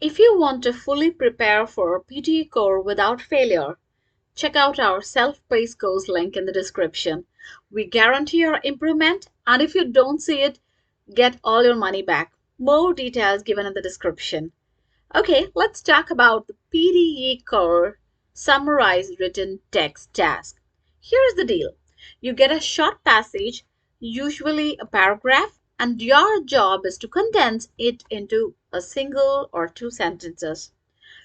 If you want to fully prepare for PTE Core without failure, check out our self-paced course link in the description. We guarantee your improvement, and if you don't see it, get all your money back. More details given in the description. Okay, let's talk about the PTE Core summarized written text task. Here's the deal. You get a short passage, usually a paragraph, and your job is to condense it into a single or two sentences.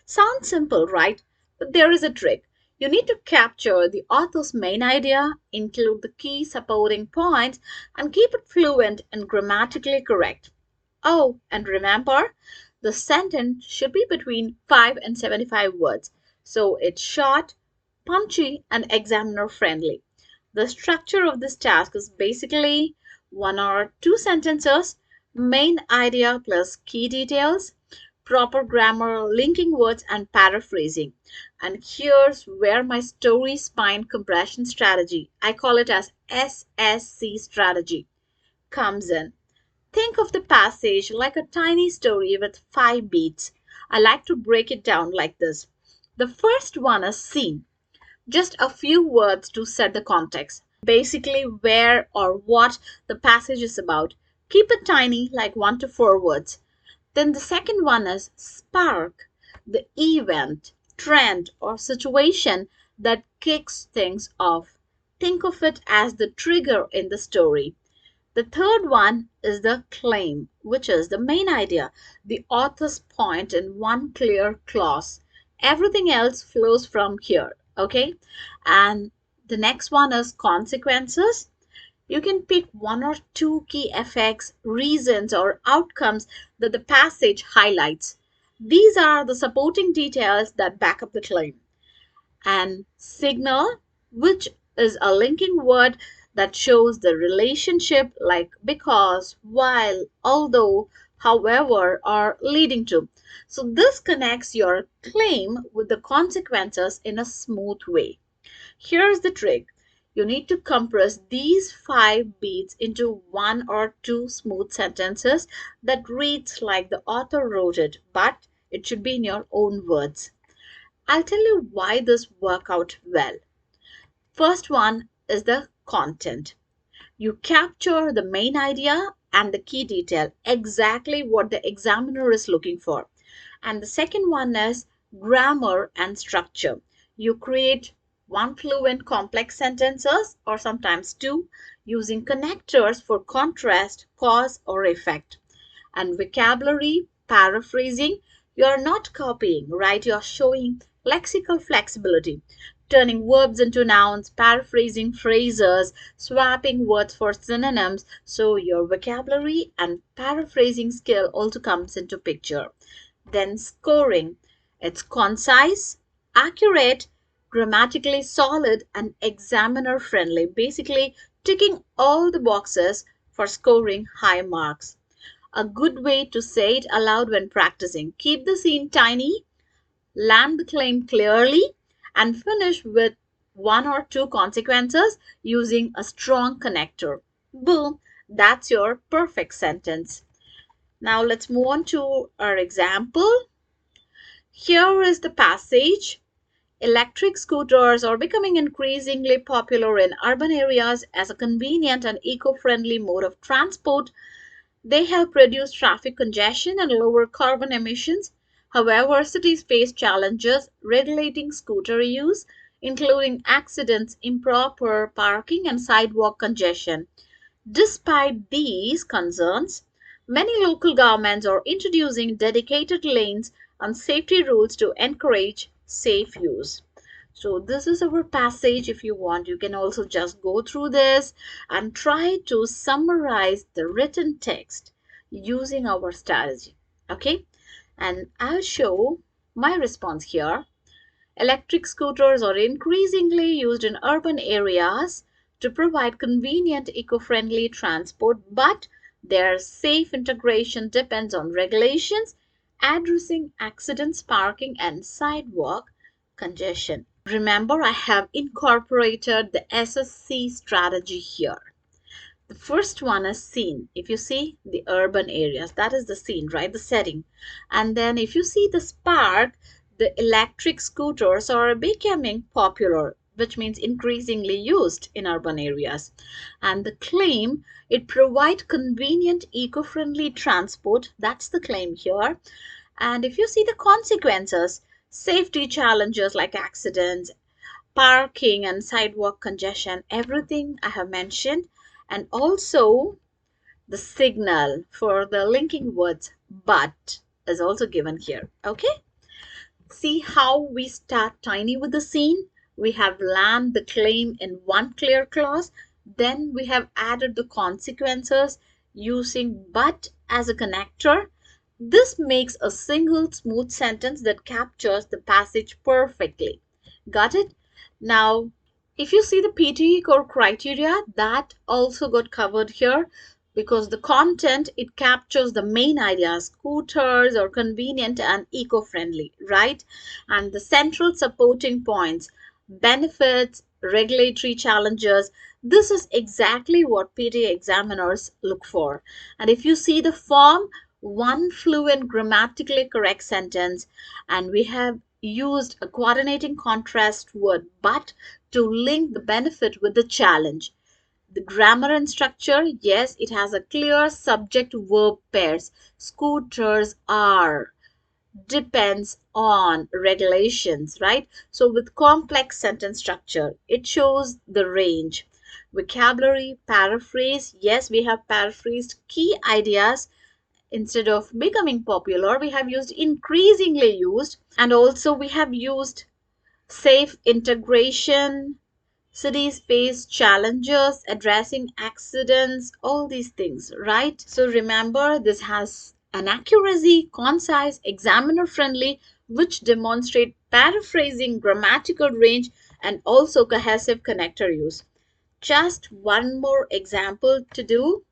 Sounds simple, right? But there is a trick. You need to capture the author's main idea, include the key supporting points, and keep it fluent and grammatically correct. Oh, and remember, the sentence should be between 5 and 75 words, so it's short, punchy, and examiner friendly. The structure of this task is basically one or two sentences, main idea plus key details, proper grammar, linking words, and paraphrasing. And here's where my story spine compression strategy, I call it as SSC strategy, comes in. Think of the passage like a tiny story with 5 beats. I like to break it down like this. The first one is scene, just a few words to set the context. Basically, where or what the passage is about. Keep it tiny, like 1 to 4 words. Then the second one is spark, the event, trend, or situation that kicks things off. Think of it as the trigger in the story. The third one is the claim, which is the main idea, the author's point in one clear clause. Everything else flows from here, okay? And the next one is consequences. You can pick one or two key effects, reasons, or outcomes that the passage highlights. These are the supporting details that back up the claim. And signal, which is a linking word that shows the relationship like because, while, although, however, or leading to. So this connects your claim with the consequences in a smooth way. Here's the trick. You need to compress these 5 beats into one or two smooth sentences that reads like the author wrote it, but it should be in your own words. I'll tell you why this work out well. First one is the content. You capture the main idea and the key detail, exactly what the examiner is looking for. And the second one is grammar and structure. You create one fluent complex sentences or sometimes two using connectors for contrast, cause, or effect. And vocabulary, paraphrasing, you are not copying, right? You are showing lexical flexibility, turning verbs into nouns, paraphrasing phrases, swapping words for synonyms. So your vocabulary and paraphrasing skill also comes into picture. Then scoring. It's concise, accurate, grammatically solid, and examiner friendly. Basically, ticking all the boxes for scoring high marks. A good way to say it aloud when practicing. Keep the scene tiny, land the claim clearly, and finish with one or two consequences using a strong connector. Boom, that's your perfect sentence. Now let's move on to our example. Here is the passage. Electric scooters are becoming increasingly popular in urban areas as a convenient and eco-friendly mode of transport. They help reduce traffic congestion and lower carbon emissions. However, cities face challenges regulating scooter use, including accidents, improper parking, and sidewalk congestion. Despite these concerns, many local governments are introducing dedicated lanes and safety rules to encourage safe use. So, this is our passage. If you want, you can also just go through this and try to summarize the written text using our strategy. Okay, and I'll show my response here. Electric scooters are increasingly used in urban areas to provide convenient, eco friendly transport, but their safe integration depends on regulations addressing accidents, parking, and sidewalk congestion. Remember, I have incorporated the SSC strategy here. The first one is scene. If you see the urban areas, that is the scene, right? The setting. And then if you see the spark, the electric scooters are becoming popular, which means increasingly used in urban areas. And the claim, it provide convenient eco-friendly transport. That's the claim here. And if you see the consequences, safety challenges like accidents, parking and sidewalk congestion, everything I have mentioned. And also the signal for the linking words but is also given here. Okay. See how we start tiny with the scene. We have land the claim in one clear clause. Then we have added the consequences using but as a connector. This makes a single smooth sentence that captures the passage perfectly. Got it? Now, if you see the PTE core criteria, that also got covered here because the content, it captures the main ideas. Scooters are convenient and eco-friendly, right? And the central supporting points, benefits, regulatory challenges, this is exactly what PTE examiners look for. And if you see the form, one fluent grammatically correct sentence, and we have used a coordinating contrast word but to link the benefit with the challenge. The grammar and structure, yes, it has a clear subject verb pairs. Scooters are, depends on regulations, right? So with complex sentence structure, it shows the range. Vocabulary, paraphrase, yes, we have paraphrased key ideas. Instead of becoming popular, we have used increasingly used, and also we have used safe integration, cities face challenges, addressing accidents, all these things, right? So remember, this has an accuracy, concise, examiner friendly, which demonstrate paraphrasing, grammatical range, and also cohesive connector use. Just one more example to do.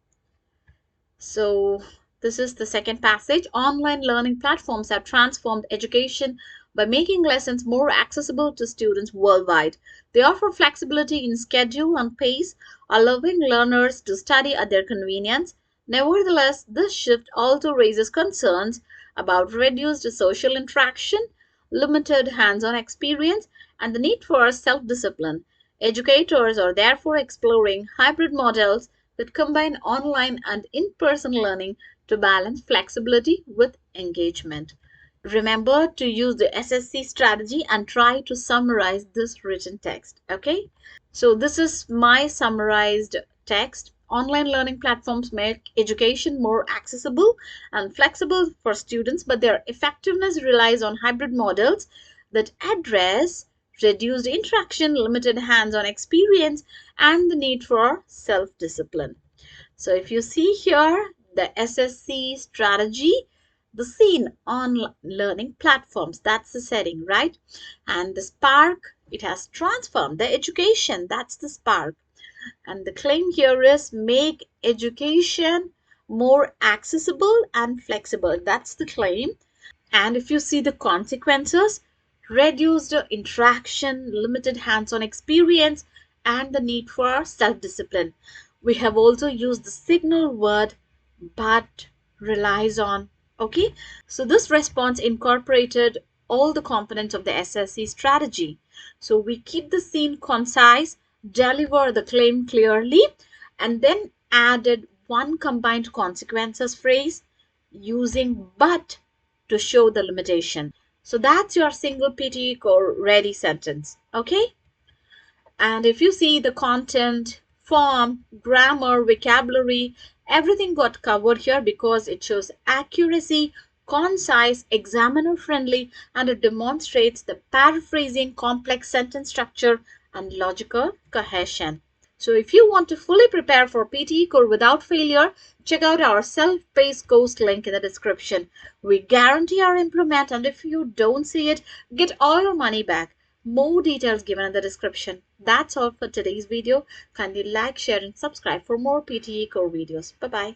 So this is the second passage. Online learning platforms have transformed education by making lessons more accessible to students worldwide. They offer flexibility in schedule and pace, allowing learners to study at their convenience. Nevertheless, this shift also raises concerns about reduced social interaction, limited hands-on experience, and the need for self-discipline. Educators are therefore exploring hybrid models that combine online and in-person learning to balance flexibility with engagement. Remember to use the SSC strategy and try to summarize this written text. Okay? So this is my summarized text. Online learning platforms make education more accessible and flexible for students, but their effectiveness relies on hybrid models that address reduced interaction, limited hands-on experience, and the need for self-discipline. So if you see here, the SSC strategy, the scene on learning platforms, that's the setting, right? And the spark, it has transformed the education, that's the spark. And the claim here is make education more accessible and flexible, that's the claim. And if you see the consequences, reduced interaction, limited hands-on experience, and the need for self-discipline. We have also used the signal word but relies on. Okay, so this response incorporated all the components of the SSC strategy. So we keep the scene concise, deliver the claim clearly, and then added one combined consequences phrase using but to show the limitation. So that's your single PTE core ready sentence. Okay. And if you see the content, form, grammar, vocabulary, everything got covered here because it shows accuracy, concise, examiner friendly, and it demonstrates the paraphrasing, complex sentence structure, and logical cohesion. So if you want to fully prepare for PTE Core without failure, check out our self-paced course link in the description. We guarantee our improvement, and if you don't see it, get all your money back. More details given in the description. That's all for today's video. Kindly like, share, and subscribe for more PTE Core videos. Bye-bye.